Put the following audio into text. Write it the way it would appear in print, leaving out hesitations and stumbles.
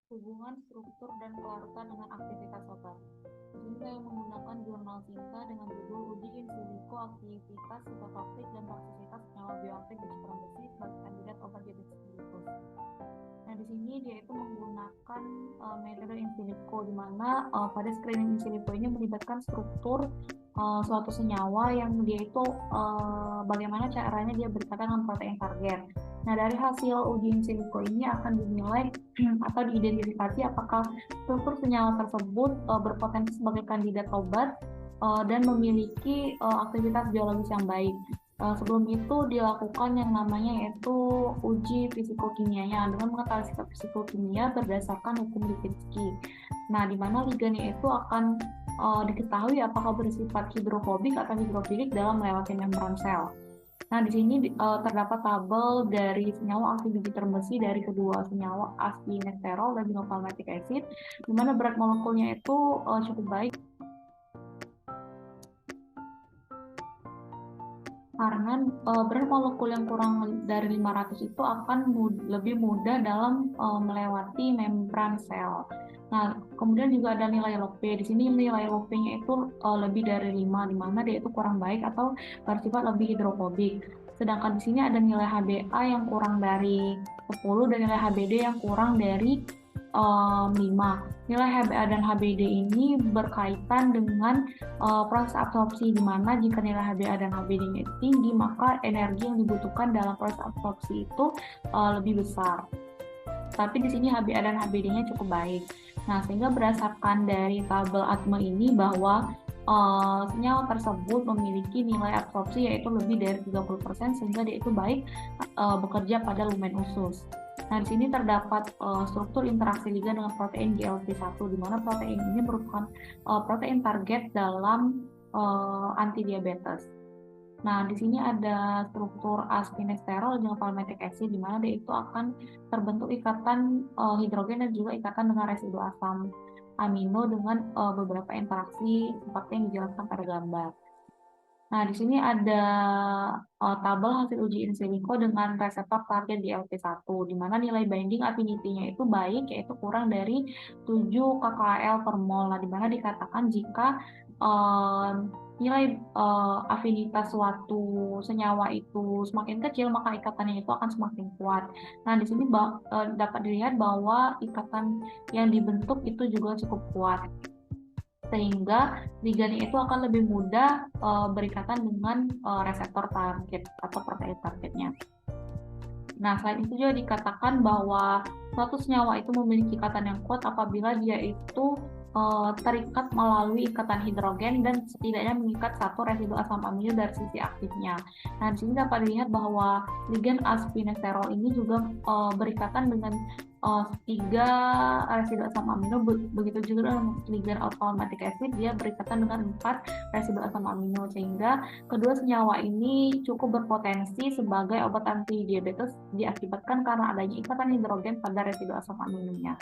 Hubungan struktur dan kelarutan dengan aktivitas obat. Ini saya menggunakan jurnal Cinta dengan judul Uji in silico aktivitas sitotoksit dan toksisitas senyawa bioaktif di citran besi sebagai kandidat obat diabetes mellitus. Nah, di sini dia itu menggunakan metode in silico, di mana pada screening in silico ini melibatkan struktur suatu senyawa yang dia itu bagaimana caranya dia berkaitan dengan protein target. Nah, dari hasil uji in silico ini akan dinilai atau diidentifikasi apakah struktur senyawa tersebut berpotensi sebagai kandidat obat dan memiliki aktivitas biologis yang baik. Sebelum itu dilakukan yang namanya yaitu uji fisikokimianya dengan mengetahui sikap fisikokimia berdasarkan hukum Lipinski. Nah, di mana ligannya itu akan diketahui apakah bersifat hidrofobik atau hidrofilik dalam melewati membran sel. Nah, di sini terdapat tabel dari senyawa aktif di citran besi dari kedua senyawa asfinesterol dan dinofalmetic acid, di mana berat molekulnya itu cukup baik karena berat molekul yang kurang dari 500 itu akan lebih mudah dalam melewati membran sel. Nah, kemudian juga ada nilai log P. Di sini nilai log P-nya itu lebih dari 5, di mana dia itu kurang baik atau bersifat lebih hidrofobik. Sedangkan di sini ada nilai HbA yang kurang dari 10 dan nilai HbD yang kurang dari 5. Nilai HbA dan HbD ini berkaitan dengan proses absorpsi, di mana jika nilai HbA dan HbD-nya tinggi, maka energi yang dibutuhkan dalam proses absorpsi itu lebih besar. Tapi di sini HbA dan HbD-nya cukup baik. Nah, sehingga berdasarkan dari tabel ATME ini bahwa senyawa tersebut memiliki nilai absorpsi yaitu lebih dari 30%, sehingga dia itu baik bekerja pada lumen usus. Nah, di sini terdapat struktur interaksi ligan dengan protein GLP-1, di mana protein ini merupakan protein target dalam antidiabetes. Nah, di sini ada struktur asfinesterol dengan palmitic acid, di mana dia itu akan terbentuk ikatan hidrogen dan juga ikatan dengan residu asam amino dengan beberapa interaksi seperti yang dijelaskan pada gambar. Nah, di sini ada tabel hasil uji in silico dengan reseptor target GLP-1, di mana nilai binding affinity-nya itu baik, yaitu kurang dari 7 kcal per mol. Nah, di mana dikatakan jika nilai afinitas suatu senyawa itu semakin kecil, maka ikatannya itu akan semakin kuat. Nah, di sini dapat dilihat bahwa ikatan yang dibentuk itu juga cukup kuat, sehingga ligannya itu akan lebih mudah berikatan dengan reseptor target atau protein targetnya. Nah, selain itu juga dikatakan bahwa suatu senyawa itu memiliki ikatan yang kuat apabila dia itu terikat melalui ikatan hidrogen dan setidaknya mengikat satu residu asam amino dari sisi aktifnya. Nah, di sini dapat dilihat bahwa ligan asfinesterol ini juga berikatan dengan 3 residu asam amino, begitu juga dengan ligan palmitic acid, dia berikatan dengan 4 residu asam amino, sehingga kedua senyawa ini cukup berpotensi sebagai obat anti diabetes diakibatkan karena adanya ikatan hidrogen pada residu asam aminonya.